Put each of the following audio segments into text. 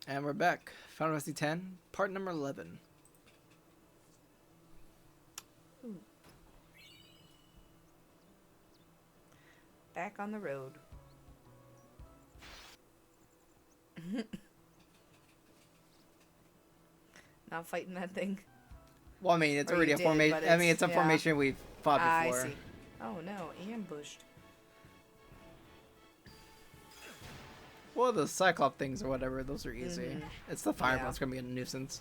And we're back. Final Fantasy X, part number 11. Back on the road. Not fighting that thing. Well, I mean, it's Or already you a did, formation. but I mean, it's a yeah. formation we've fought before. I see. Oh no, ambushed. Well, the Cyclops things or whatever, those are easy. It's the fireball that's gonna be a nuisance.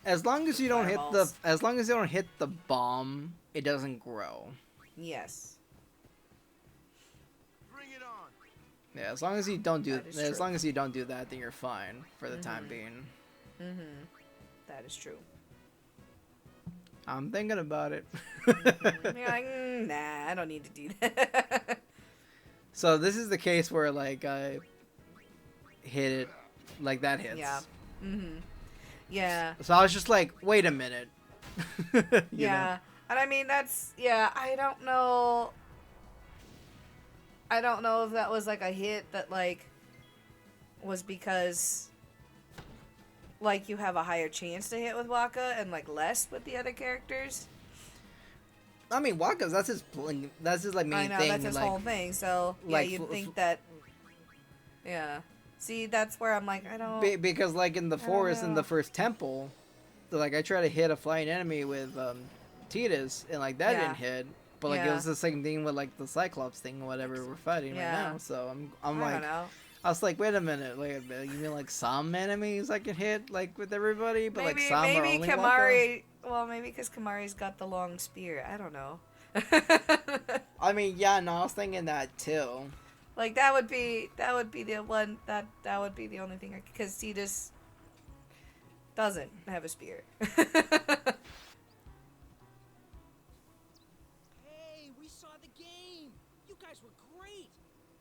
As long as you don't hit the bomb, it doesn't grow. Yes. Bring it on. Yeah, as long as you don't do That is long as you don't do that, then you're fine for the time being. That is true. I'm thinking about it. You're like, nah, I don't need to do that. So this is the case where like I hit it, like that hits. Yeah. Yeah. So I was just like, wait a minute. You Yeah. know? And I mean, that's, yeah, I don't know. I don't know if that was like a hit that like was because like you have a higher chance to hit with Waka and like less with the other characters. I mean, Waka's that's his like main I know, thing. that's his like, whole thing. So yeah, like, you'd think that. Yeah. See, that's where I'm like, I don't. because like in the forest in know. the first temple, like I tried to hit a flying enemy with Titus and like that didn't hit. But like it Yeah. was the same thing with like the Cyclops thing, whatever we're fighting right now. So I'm I like, don't know. I was like, wait a minute, you mean like some enemies I can hit like with everybody, but Maybe like some are maybe only Kamari. Well, maybe because Kamari's got the long spear. I don't know. Waka? I mean, yeah, no, I was thinking that too. Like that would be the one that would be the only thing because Cetus doesn't have a spear. Hey, we saw the game. You guys were great.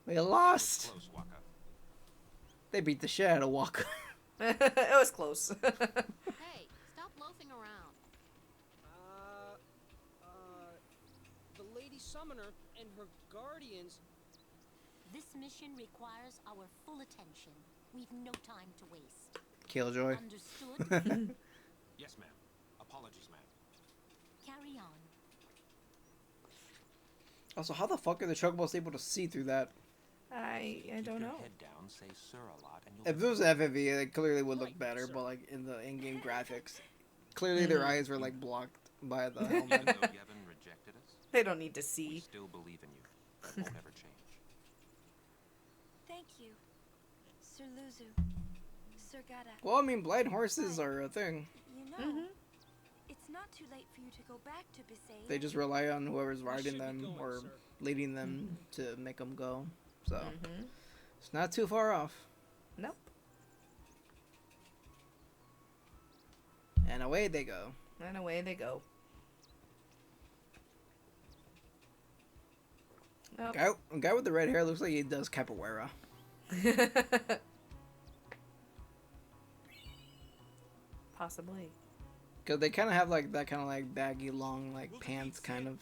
We lost. Close, Waka. They beat the shit out of Waka. It was close. Hey, stop loafing around. The Lady Summoner and her guardians. This mission requires our full attention. We've no time to waste. Killjoy. Understood? Yes, ma'am. Apologies, ma'am. Carry on. Also, how the fuck are the Chocobos able to see through that? I don't know. Head down, say sir a lot, and you'll If it was an FFV, it clearly would look better, but like in the in-game graphics, clearly their eyes were like blocked by the helmet. Even though Yevon rejected us, They don't need to we see. still believe in you. That won't ever change. Thank you, Sir Luzu, Sir Gata. Well, I mean, blind horses are a thing. You know, it's not too late for you to go back to Bisay. They just rely on whoever's riding should be them going, or sir. leading them to make them go. So it's not too far off. Nope. And away they go. And away they go. Nope. Guy with the red hair looks like he does capoeira. Possibly. Cause they kind of have like that kind of like baggy long like pants kind of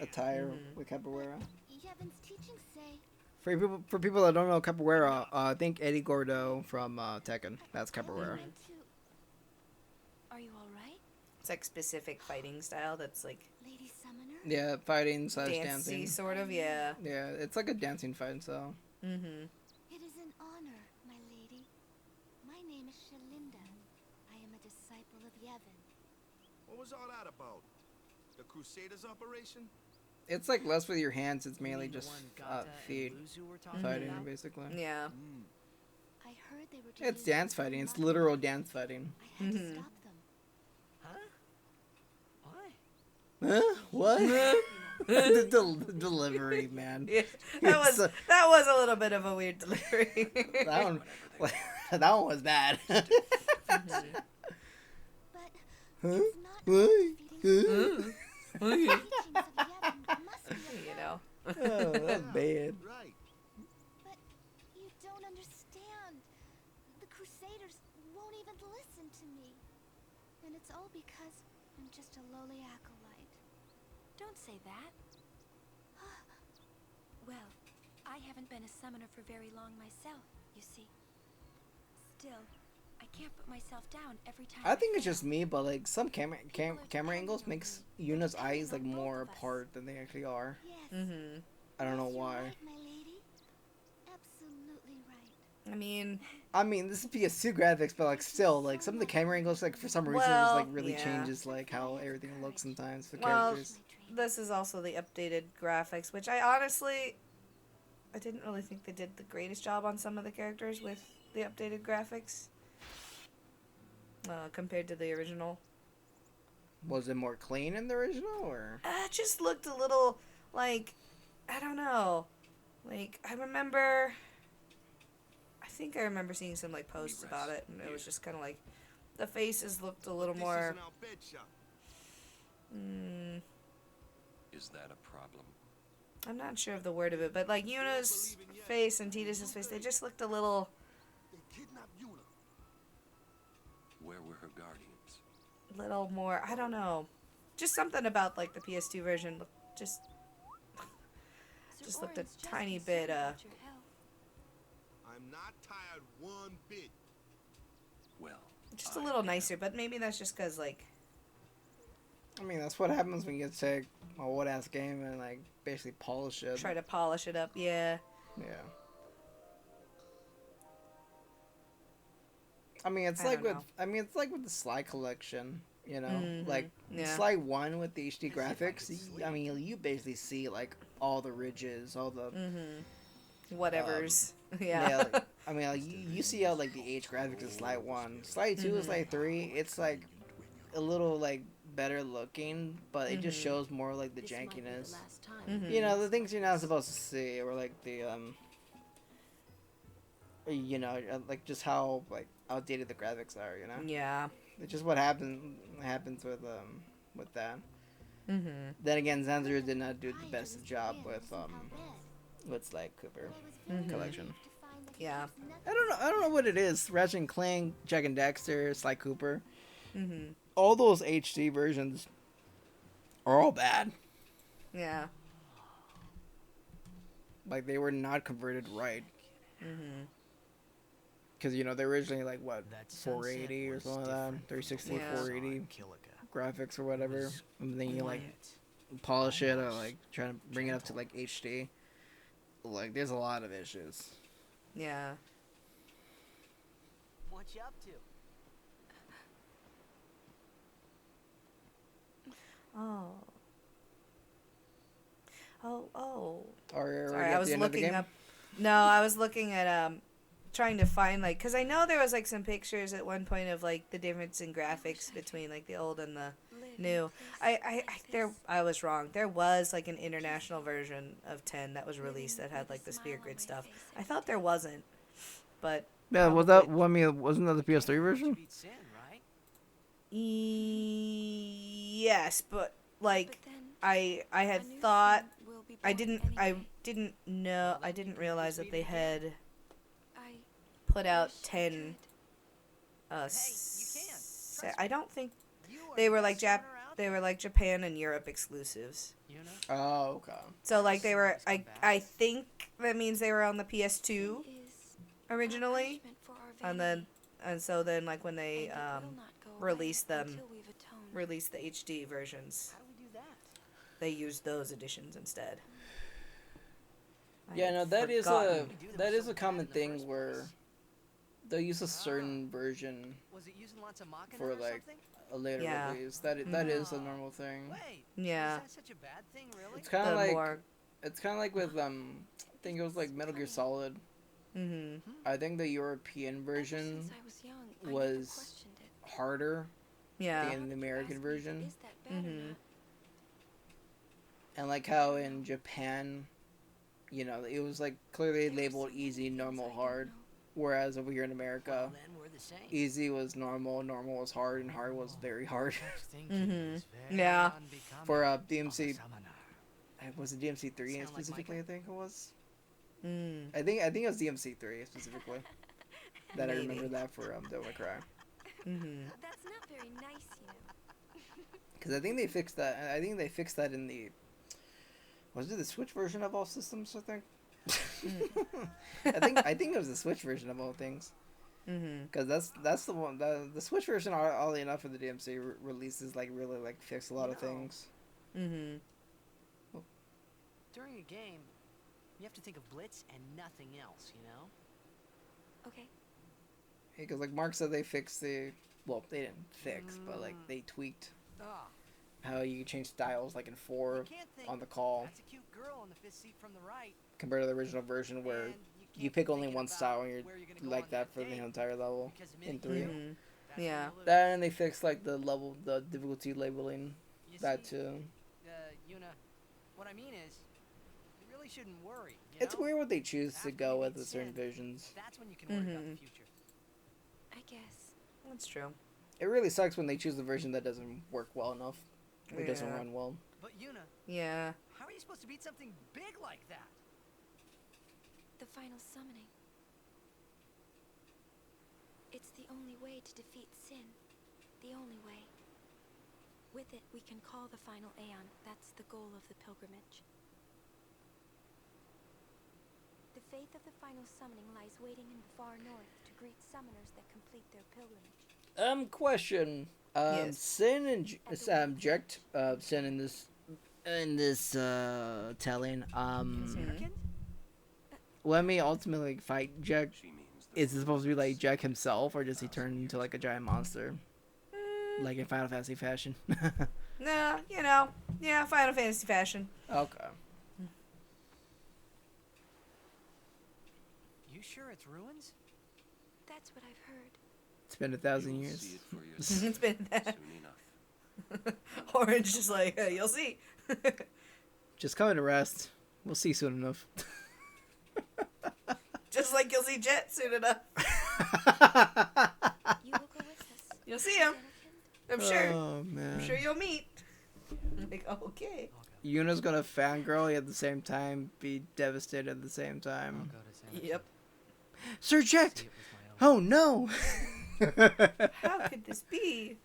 attire with capoeira. Yevon's teaching say. For people that don't know capoeira, I think Eddie Gordo from Tekken. That's capoeira. Are you all right, It's like specific fighting style that's like Lady Summoner? Yeah, fighting / dancey dancing. sort of, yeah. Yeah, it's like a dancing fight. So It is an honor, my lady. My name is Shalinda. I am a disciple of Yevon. What was all that about? The Crusaders operation? it's like less with your hands. It's mainly just feet fighting, about? basically. Yeah. I heard they were It's doing dance fighting. It's something literal wrong. dance fighting. I had to stop them. Huh? What? the delivery, man. Yeah, It's, that was a little bit of a weird delivery. that one, that one was bad. But Huh? it's not What? about defeating Huh? the teachings of Yevon must be You upheld. know. Oh, that's bad. Right. But you don't understand. The Crusaders won't even listen to me. And it's all because I'm just a lowly acolyte. Don't say that. Well, I haven't been a summoner for very long myself, you see. Still, can't put myself down every time. I think it's just me, but like some camera angles makes Yuna's eyes like more apart than they actually are. Yes. I don't know You're why. right, my lady. Absolutely right. I mean, This is PS2 graphics, but like still, like some of the camera angles, like for some reason, just like really changes like how everything looks sometimes for characters. this is also the updated graphics, which I didn't really think they did the greatest job on some of the characters with the updated graphics compared to the original. Was it more clean in the original, or? It just looked a little like, I don't know. Like, I think I remember seeing some like posts about it, and it was just kind of like the faces looked a little more. Is that a problem? I'm not sure of the word of it, but like Yuna's face and Tidus's face, they just looked a little. Where were her guardians? Little more. I don't know. Just something about like the PS2 version just looked a tiny bit. I'm not tired one bit. Well, Just a little nicer, but maybe that's just because like. I mean, that's what happens when you take a old ass game and like basically polish it. Try to polish it up, yeah. Yeah. I mean, it's like with the Sly collection, you know, like Sly 1 with the HD graphics. I mean, you basically see like all the ridges, all the whatevers. yeah. Like, I mean, like, you see how like the H graphics is Sly 1, Sly 2 is Sly 3. It's like a little like better looking, but it just shows more like the jankiness. You know, the things you're not supposed to see, or like the you know, like just how like outdated the graphics are. You know. Yeah. It's just what happens with that. Then again, Zanzibar did not do the best job with Sly Cooper collection. Yeah. I don't know what it is. Ratchet and Clank, Jack and Daxter, Sly Cooper. All those HD versions are all bad. Yeah. Like, they were not converted right. Because, you know, they're originally like, what, 480 or something like that? 360, 480 graphics or whatever. And then you, like, polish it or, like, try to bring it up to, like, HD. Like, there's a lot of issues. Yeah. What you up to? Oh. Sorry, I was looking up. No, I was looking at trying to find like, because I know there was like some pictures at one point of like the difference in graphics between like the old and the new. I was wrong. There was like an international version of 10 that was released that had like the spear grid stuff. I thought there wasn't, but yeah, was that? Well, I mean, wasn't that the PS3 version? Yes, but like I had thought I didn't realize that they had put out 10 I don't think they were like Japan and Europe exclusives. Oh, okay. So like they were I think that means they were on the PS2 originally, and so then like when they released the HD versions, they used those editions instead. Yeah, no, that is a common thing where they'll use a certain version for like a later release. That is a normal thing. Yeah. It's kind of like with I think it was like Metal Gear Solid. I think the European version was harder than the American version. And like how in Japan, you know, it was like clearly labeled easy, normal, hard. Whereas over here in America, easy was normal, normal was hard, and hard was very hard. Yeah. For DMC, was it DMC3 specifically? I think it was. I think it was DMC3 specifically. That I remember that for Devil May Cry. That's not very nice, you know. Because I think they fixed that. I think they fixed that in the. Was it the Switch version of all systems? I think. I think it was the Switch version of all things. Because that's the one. The Switch version, oddly enough, for the DMC releases like really like fix a lot of things. Mm-hmm. During a game, you have to think of Blitz and nothing else, you know? Okay. Because like Mark said, they fixed the. Well, they didn't fix, but like they tweaked Ah, how you can change styles like in 4 you can't think on the call that's a cute girl on the fifth seat from the right. compared to the original version where and you can't pick be only thinking one about style and you're where gonna go like on that for the date entire level because of in Minnie 3. Q. Mm-hmm. That's Yeah. when That and they fixed like the difficulty labeling. You That see, too. Yuna, what I mean is, you really shouldn't worry. You It's know? weird what they choose to After go you with beat the certain Sin, visions. That's when you can worry about the future. I guess. That's true. It really sucks when they choose a version that doesn't work well enough. It doesn't Yeah. run well. But Yuna, Yeah. how are you supposed to beat something big like that? The final summoning. It's the only way to defeat sin. The only way. With it, we can call the final Aeon. That's the goal of the pilgrimage. The faith of the final summoning lies waiting in the far north to greet summoners that complete their pilgrimage. Question. Yes. Sin and Jekt, Sin in this telling. Second? When we ultimately fight Jekt, She means is it supposed to be like Jekt himself, or does he turn into like a giant monster, like in Final Fantasy fashion? No, you know. Yeah, Final Fantasy fashion. Okay. You sure it's ruins? That's what I've heard. It's been 1,000 you'll years. see it for yourself It's been that. soon enough. Orange just like, you'll see. Just coming to rest. We'll see soon enough. Just like you'll see Jet soon enough. You will go with us. You'll see him. Anakin? I'm sure. Oh man. I'm sure you'll meet. I'm like, okay. Yuna's gonna fangirl at the same time, be devastated at the same time. I'll go to San Yep. Sir See Jekt! it with my own Oh no! How could this be?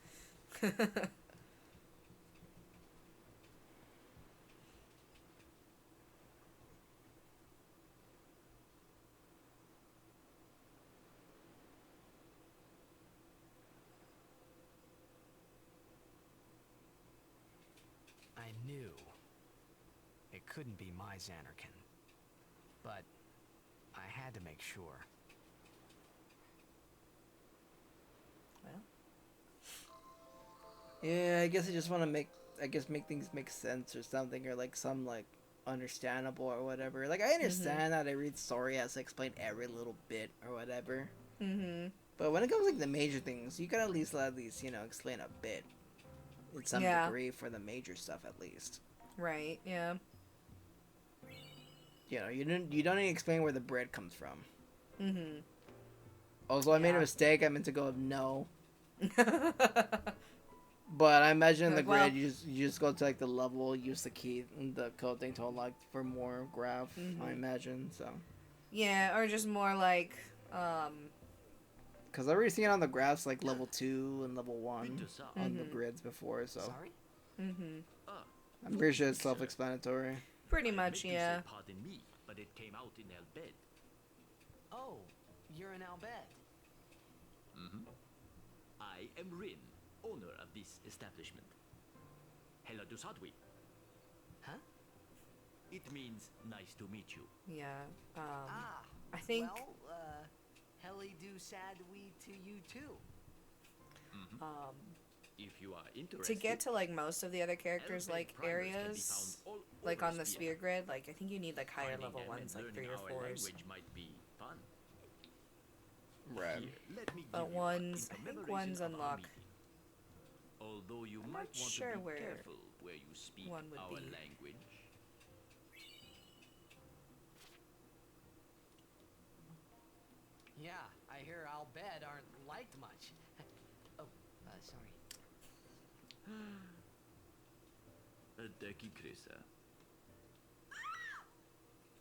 I knew it couldn't be my Xanarkin, but I had to make sure. Well, Yeah, I guess I just want to make things make sense or something, or like some like understandable or whatever. Like I understand that I read story has to explain every little bit or whatever, but when it comes to, like the major things, you gotta at least explain a bit, in some Yeah. degree for the major stuff at least. right, yeah. You know, you don't need to explain where the bread comes from. Mm-hmm. Also, I made a Yeah. mistake. I meant to go no. But I imagine in the Like, well- grid, you just go to like the level, use the key, the code thing to unlock for more graph. I imagine so. Yeah, or just more like, Because I've already seen it on the graphs like level 2 and level 1 on the grids before, so Sorry? I'm pretty sure it's self-explanatory. pretty much, yeah. Pardon me, but it came out in El Bed. Oh, you're in Al Bhed. I am Rin, owner of this establishment. Hela Dusadwi. Huh? It means nice to meet you. Yeah. Ah, I think, well, Heli do sad we to you too. If you are interested. to get to like most of the other characters, El Bed like primers can be areas, found all like over on the Sphere. sphere grid, like I think you need like higher Finding level them and ones, like learning 3 or our 4s. language might be fun. Right. Here, let me But give you ones, a I think commemoration ones of our unlock. meeting. Although you I'm might not want sure to be where careful where you speak one would our be. language. Yeah, I hear Al Bhed aren't liked much. Oh, sorry. Deki Krisa.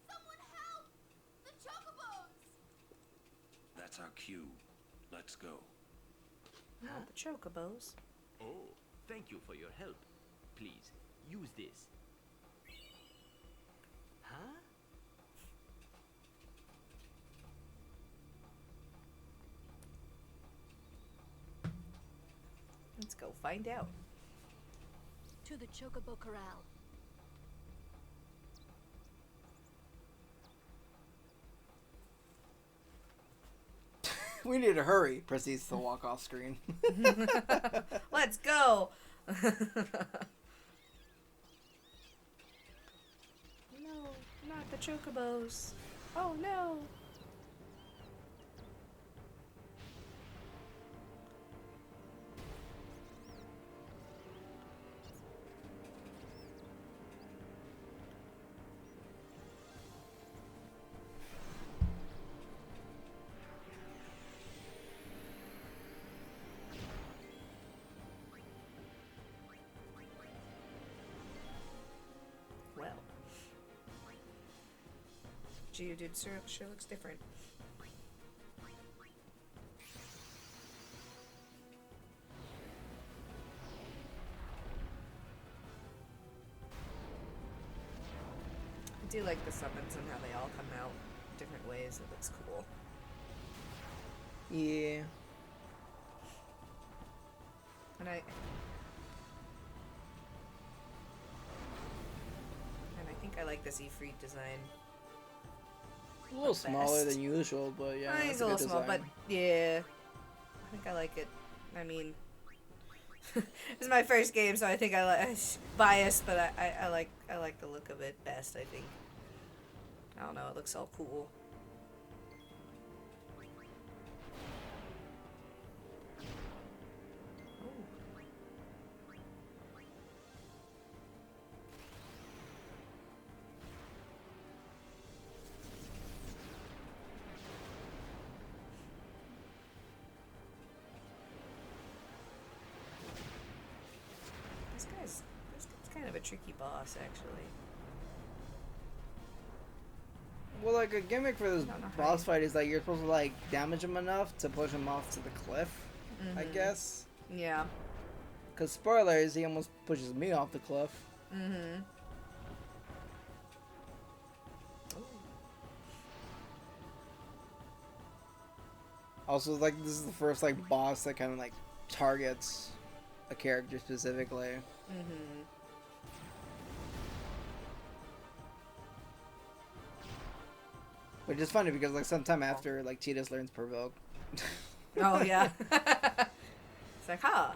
Someone help! The chocobos! That's our cue. Let's go. Oh, the chocobos. Oh, thank you for your help. Please, use this. Huh? go find out. To the Chocobo Corral. We need to hurry. Proceeds to walk off screen. Let's go. No, not the chocobos. Oh no. Well, Geodude sure looks different. I do like the summons and how they all come out different ways. It looks cool. Yeah. And I think I like this Ifrit design. A little The smaller best. than usual, but yeah. He's it's a good little small, but design. yeah, I think I like it. I mean, it's my first game, so I think I like biased, but I like the look of it best. I think. I don't know. It looks all cool. This guy's kind of a tricky boss, actually. Well, like a gimmick for this I don't know how boss you- fight is like you're supposed to like damage him enough to push him off to the cliff. I Mhm. guess. Yeah. Cause spoilers, he almost pushes me off the cliff. Mm-hmm. Also, like this is the first like boss that kind of like targets a character specifically. Mm-hmm. Which is funny because like sometime after like Tidus learns provoke. Oh yeah. It's like, huh?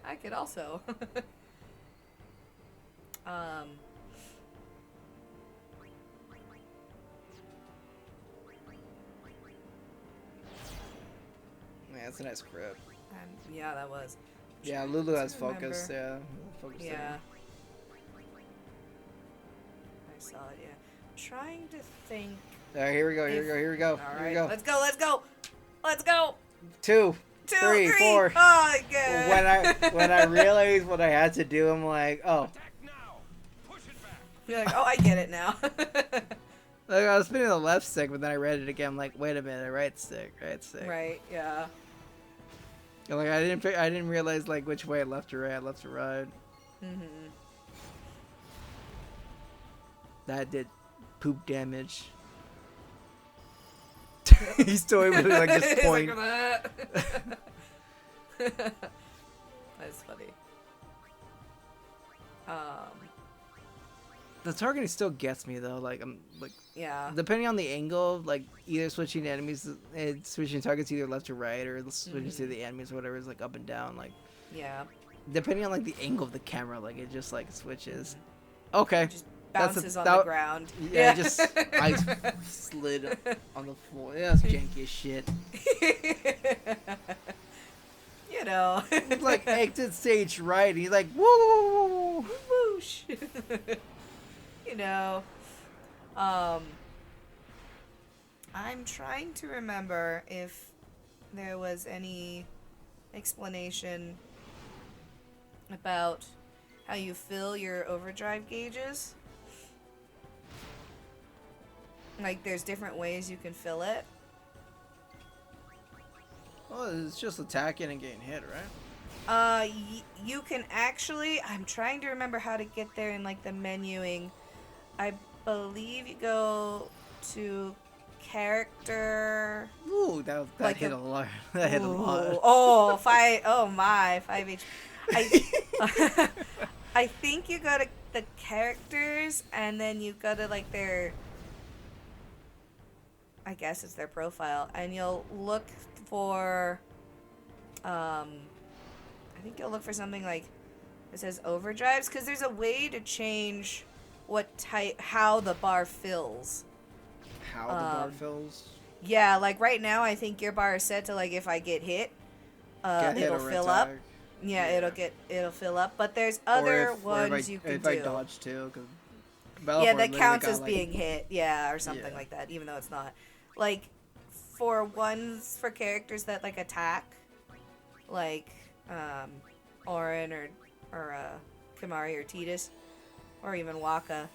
I could also. Yeah, it's a nice grip. Yeah, that was. Yeah, Trying Lulu to has focus. remember. Yeah, focus. Yeah. I saw it. Yeah. Trying to think. There, here we go. Here we go. Here we go. All Here we right, go. let's go. Let's go. Let's go. 2, 2, 3, 3. 4. Oh, good. When I realized what I had to do, I'm like, oh. Attack now! Push it back! You're like, oh, I get it now. Like I was spinning the left stick, but then I read it again. I'm like, wait a minute, right stick. Right. Yeah. And, like I didn't realize like which way, left or right, left or right. Mm-hmm. That did poop damage. He's totally with like this He's point. like, that's funny. The targeting still gets me though. Like I'm like Yeah. depending on the angle, like either switching enemies, switching targets either left or right, or switching to the enemies, or whatever is like up and down. Like Yeah. depending on like the angle of the camera, like it just like switches. Okay. Just That's bounces a- on that- the ground. Yeah, just I slid on the floor. Yeah, that's janky as shit. You know. Like exit stage right. He's like woo. Whoosh. You know. I'm trying to remember if there was any explanation about how you fill your overdrive gauges. Like, there's different ways you can fill it. Oh, it's just attacking and getting hit, right? You can actually. I'm trying to remember how to get there in like the menuing. I believe you go to character. Ooh, that Like hit a- a lot. That hit a lot. Oh, 5. Oh my, 5 HP. I, I think you go to the characters and then you go to like their. I guess it's their profile, and you'll look for. I think you'll look for something like it says overdrives, because there's a way to change how the bar fills. How the bar fills. Yeah, like right now, I think your bar is set to like if I get hit, Get hit it'll or fill up. attack. Yeah, Yeah. it'll fill up. But there's Or other if ones I, you can if do. I dodge too, because Yeah, that counts as being hit. Yeah, or something Yeah. like that, even though it's not. Like, for ones for characters that like attack, like Orin or Kimari or Tidus, or even Waka.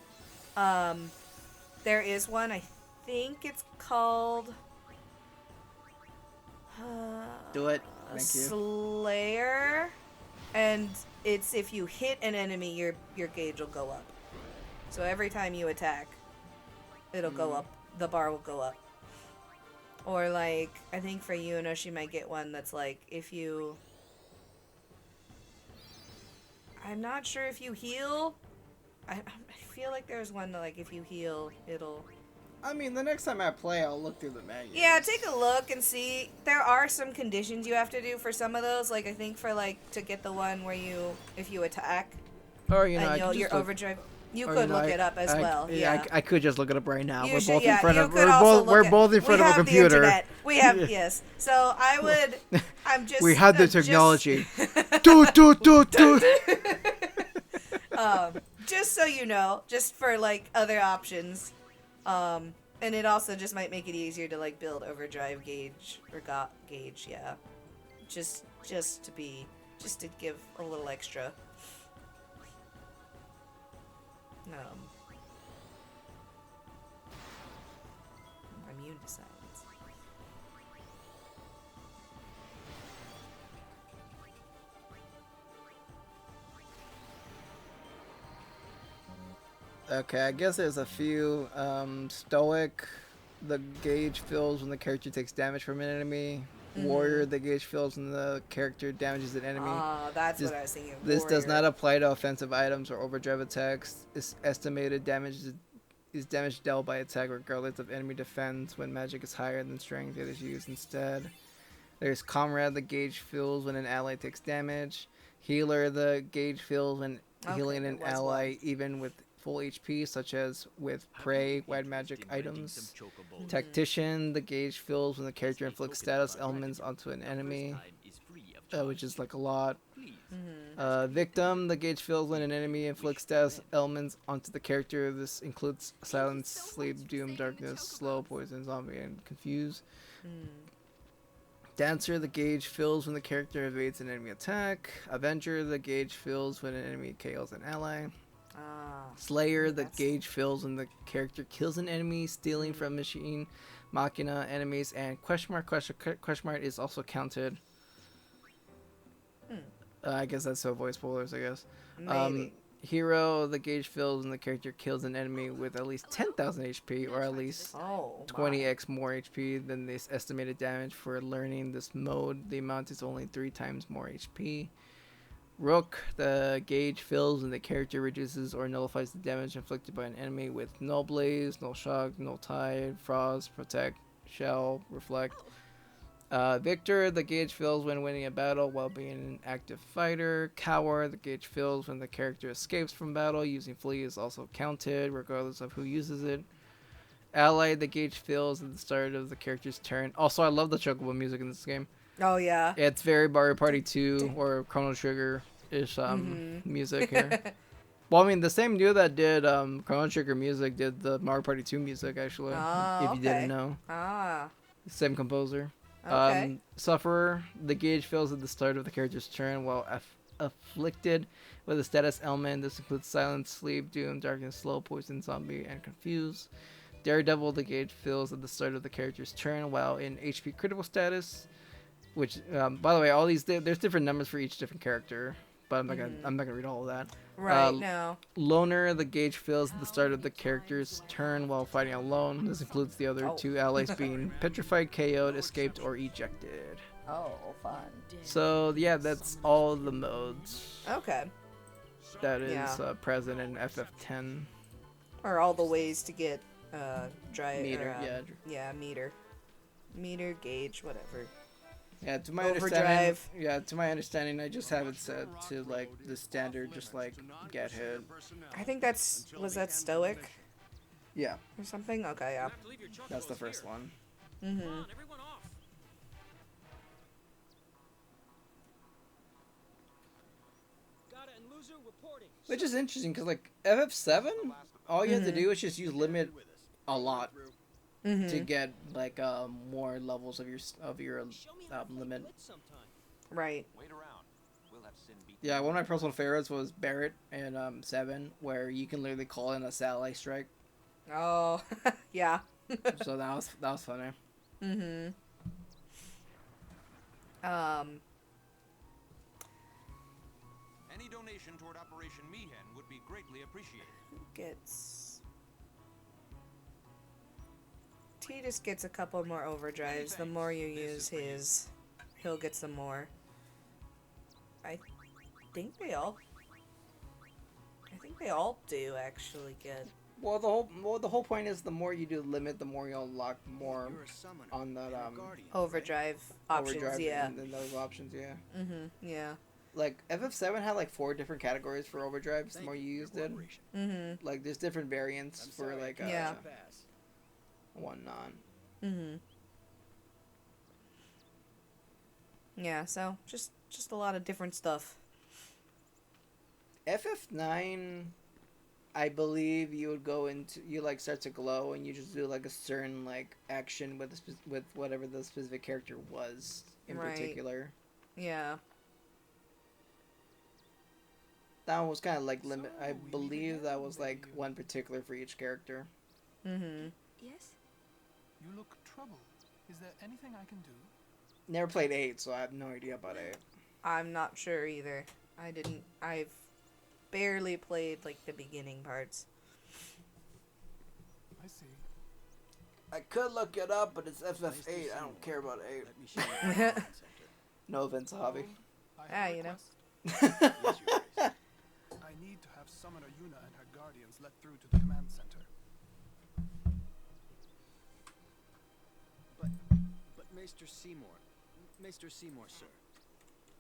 There is one. I think it's called. Do it. Thank you. Slayer, and it's if you hit an enemy, your gauge will go up. So every time you attack, it'll go up. The bar will go up. Or like, I think for Yuna, she might get one that's like if you. I'm not sure if you heal. I feel like there's one that like if you heal, it'll. I mean, the next time I play, I'll look through the menu. Yeah, take a look and see. There are some conditions you have to do for some of those. Like I think for like to get the one where if you attack Or you know, and I could your just look, overdrive, you or, could know, look it up as well. Yeah, I could just look it up right now. You We're should- both yeah, in front you of could also look we're at- both in front we of a have the computer. internet. We have Yeah. yes. So I would. I'm just. We have the I'm just- technology. do. Just so you know, just for like other options, and it also just might make it easier to like build overdrive gauge or gauge, yeah. Just to give a little extra. I'm immune to silence. Okay, I guess there's a few. Stoic, the gauge fills when the character takes damage from an enemy. Warrior, the gauge fills when the character damages an enemy. Oh, that's what I was thinking. This does Warrior. not apply to offensive items or overdrive attacks. Its estimated damage is damage dealt by attack regardless of enemy defense. When magic is higher than strength, it is used instead. There's Comrade, the gauge fills when an ally takes damage. Healer, the gauge fills when healing an ally even with full HP, such as with prey, white magic items. Tactician, the gauge fills when the character inflicts status elements onto an enemy, which is like a lot. Victim, the gauge fills when an enemy inflicts status elements onto the character. This includes silence, sleep, doom, darkness, slow, poison, zombie, and confuse. Dancer, the gauge fills when the character evades an enemy attack. Avenger, the gauge fills when an enemy KOs an ally. Slayer, the gauge fills when the character kills an enemy, stealing from machine, machina enemies, and question mark is also counted. I guess that's to avoid spoilers, I guess. Maybe. Hero, the gauge fills when the character kills an enemy with at least 10,000 HP or at least 20x more HP than this estimated damage. For learning this mode, the amount is only 3 times more HP. Rook, the gauge fills when the character reduces or nullifies the damage inflicted by an enemy with null blaze, null shock, null tide, frost, protect, shell, reflect. Victor, the gauge fills when winning a battle while being an active fighter. Coward, the gauge fills when the character escapes from battle. Using flee is also counted regardless of who uses it. Ally, the gauge fills at the start of the character's turn. Also, I love the chocobo music in this game. Oh yeah. It's very Mario Party 2 or Chrono Trigger-ish music here. Well, I mean, the same dude that did Chrono Trigger music did the Mario Party 2 music, actually. If you didn't know. Same composer. Okay. Sufferer, the gauge fills at the start of the character's turn while afflicted with a status element. This includes silence, sleep, doom, darkness, slow, poison, zombie, and confuse. Daredevil, the gauge fills at the start of the character's turn while in HP critical status. Which, by the way, all these there's different numbers for each different character. but I'm not gonna read all of that. Right, no. Loner, the gauge fills at the start of the character's turn while fighting alone. This includes the other two allies being petrified, KO'd, escaped, or ejected. Oh, fun. So yeah, that's all the modes Okay. that is present in FF10. Or all the ways to get drive Meter, meter, gauge, whatever. Yeah, to my Overdrive. to my understanding, I just have it set to like the standard, just like get hit. I think was that Stoic Yeah, or something? Okay, yeah. that's the first one. Mm-hmm. Which is interesting because like FF7, all you have to do is just use limit a lot to get like more levels of your limit. Right. Yeah, one of my personal favorites was Barrett in 7, where you can literally call in a satellite strike. Oh, yeah. So that was funny. Mm-hmm. Any donation toward Operation Mihen would be greatly appreciated. T just gets a couple more overdrives. The more you use his, he'll get some more. I think they all do actually get. Well, the whole point is the more you do limit, the more you'll unlock more on that Overdrive options, overdrive yeah. and those options, yeah. Mm-hmm, yeah. Like FF7 had like 4 different categories for overdrives. The more you used it, like there's different variants for like whatnot. Mm-hmm. Yeah, so just a lot of different stuff. FF9, I believe you would go into like start to glow and you just do like a certain like action with with whatever the specific character was in particular. Yeah. That one was kind of like limit. I believe that was like one particular for each character. Mm-hmm. Yes? You look troubled. Is there anything I can do? Never played 8, so I have no idea about 8. I'm not sure either. I've barely played like the beginning parts. I see. I could look it up, but it's FF8. I don't care about 8. No offense, hobby. You know. I need to have Summoner Yuna and her guardians let through to the command center. But Maester Seymour, sir.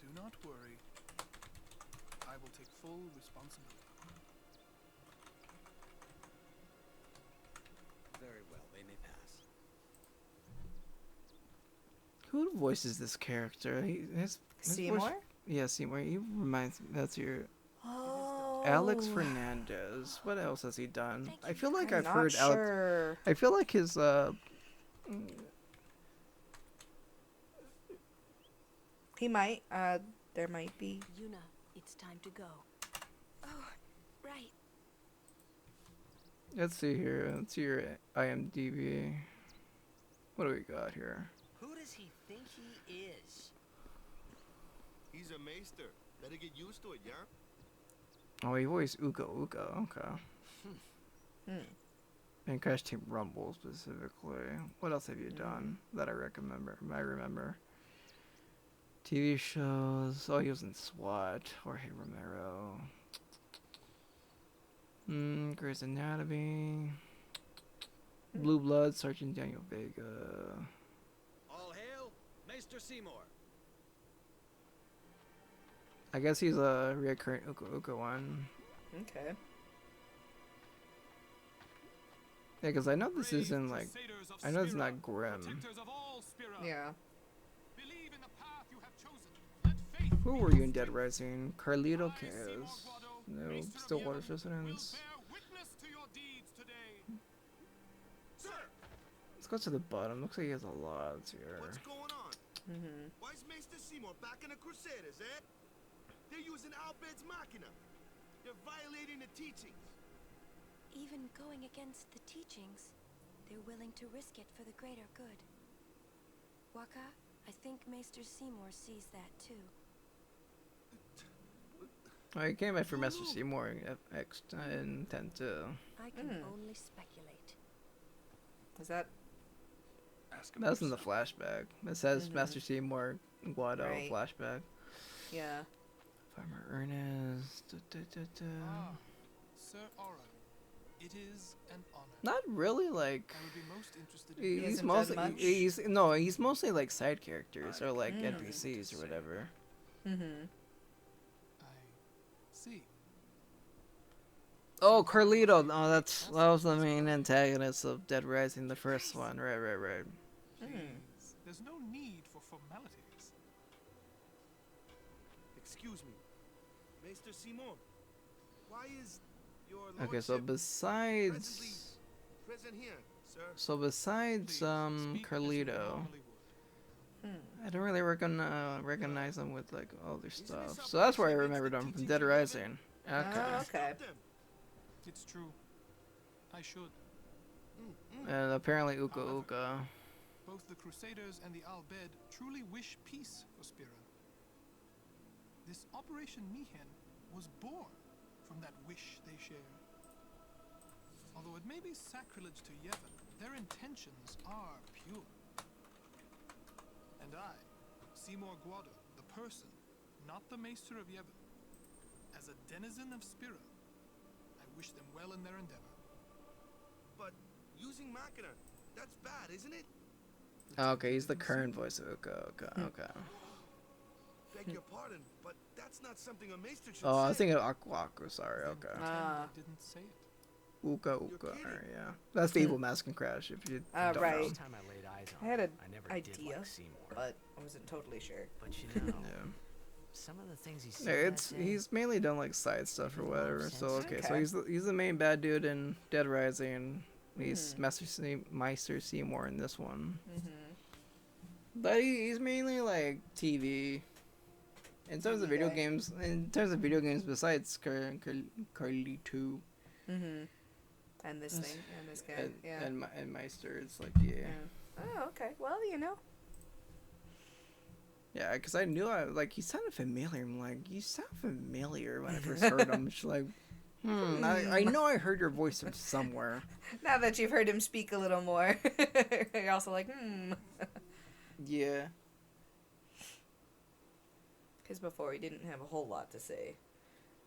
Do not worry. I will take full responsibility. Very well, they may pass. Who voices this character? His Seymour? voice, yeah, Seymour. He reminds me. That's your Oh. Alex Fernandez. What else has he done? I feel like I've not heard Alex. sure. I feel like his He might. There might be. Yuna, it's time to go. Oh, right. Let's see here. Let's see your IMDb. What do we got here? Who does he think he is? He's a maester. Better get used to it, yeah? Oh, he voiced Uka. Okay. And Crash Team Rumble specifically. What else have you done that I remember? TV shows. Oh, he was in SWAT. Jorge Romero. Grey's Anatomy. Blue Blood. Sergeant Daniel Vega. All hail, Maester Seymour. I guess he's a recurrent Uka one. Okay. Yeah, because I know this isn't like. I know it's not Grim. Yeah. Who were you in Dead Rising? Carlito Cares. No, Stillwater Resonance. Let's go to the bottom. Looks like he has a lot here. What's going on? Why is Maester Seymour back in the Crusaders, eh? They're using Albed's Machina. They're violating the teachings. Even going against the teachings, they're willing to risk it for the greater good. Waka, I think Maester Seymour sees that too. I came back for Master Seymour X and 10 too. I can only speculate. Is that? That's in the flashback. It says Master Seymour Guado flashback. Yeah. Farmer Ernest. Sir Aura, it is an honor. Not really like. I would be most interested in he's mostly like side characters or like NPCs or whatever. Mm-hmm. I see. Oh, Carlito. No, that was the main antagonist of Dead Rising, the first one. Right. Please, there's no need for formalities. Excuse me. Maester Seymour, why is your Okay, so lordship besides present here, sir? besides Carlito, I don't really recognize him with like all their stuff. So that's where I remembered him from Dead Rising. Okay. Oh, okay. It's true. I should. And apparently Uka Uka. Both the Crusaders and the Al Bhed truly wish peace for Spira. This Operation Mihen was born from that wish they share. Although it may be sacrilege to Yevon, their intentions are pure. And I, Seymour Guado, the person, not the Maester of Yevon, as a denizen of Spira, I wish them well in their endeavor. But using Machina, that's bad, isn't it? Okay, he's the current voice of Uka. Okay. Beg your pardon, but that's not something a maester should Oh, I say. was thinking of Aku. Sorry. Okay. I didn't say it. Uka. Yeah, that's the evil mask and crash. If you don't Right. know. First time I laid eyes on I had him, an I never did idea, like Seymour. but I wasn't totally sure. But you know, Yeah. some of the things he Yeah, said that day, he's mainly done like side stuff or whatever. So okay, so Okay. he's the main bad dude in Dead Rising. He's Meister Seymour in this one. But he's mainly like TV. In terms of video games, besides Carlito And this thing, and this guy, and Meister, it's like yeah. Oh, okay. Well, you know. Yeah, because I knew he sounded familiar. I'm like, you sound familiar when I first heard him. She's like, I know I heard your voice from somewhere. Now that you've heard him speak a little more, you're also like, Yeah. Because before he didn't have a whole lot to say,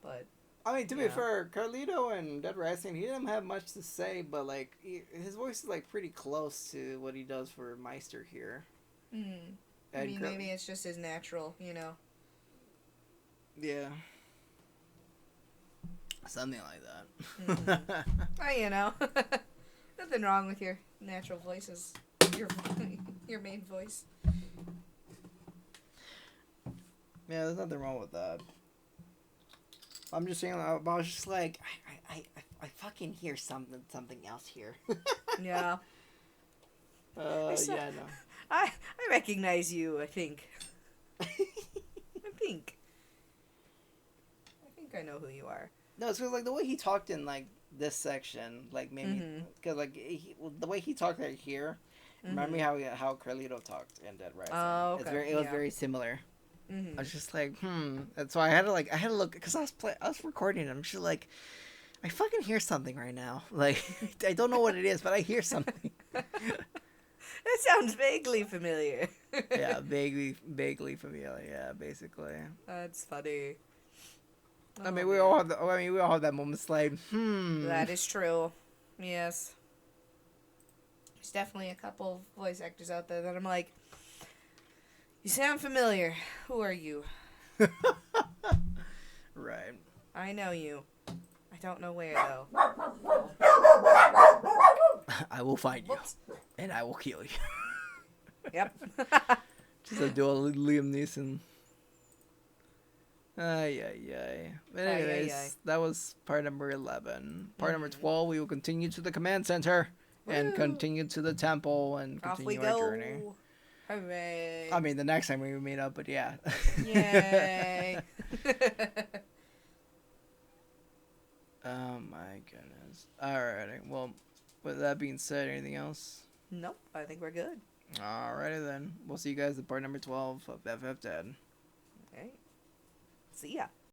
but. I mean, to be fair, Carlito and Dead Rising, he didn't have much to say, but like his voice is like pretty close to what he does for Meister here. I mean, maybe it's just his natural, you know. Yeah. Something like that. You know, nothing wrong with your natural voices, your main voice. Yeah, there's nothing wrong with that. I'm just saying, I was just like, I fucking hear something else here. Yeah. Yeah, no. I recognize you, I think. I think I know who you are. No, it's because like the way he talked in like this section, like maybe because like the way he talked right here, remind me how Carlito talked in Dead Rising. Oh, okay. It was very similar. I was just like, And so I had to look because I was recording it. I'm just like, I fucking hear something right now. Like I don't know what it is, but I hear something. It sounds vaguely familiar. Yeah, vaguely familiar. Yeah, basically. That's funny. I mean, we all have that moment. It's like, That is true. Yes. There's definitely a couple voice actors out there that I'm like, you sound familiar. Who are you? Right. I know you. I don't know where, though. I will find you, and I will kill you. Yep. Just a dual Liam Neeson. Ay. But anyways, that was part number 11. Part number 12, we will continue to the command center and continue to the temple and continue our journey. Hooray. I mean, the next time we meet up, but yeah. Yay. Oh my goodness. Alrighty. Well, with that being said, anything else? Nope. I think we're good. Alrighty then. We'll see you guys at part number 12 of FF10. Okay. See ya.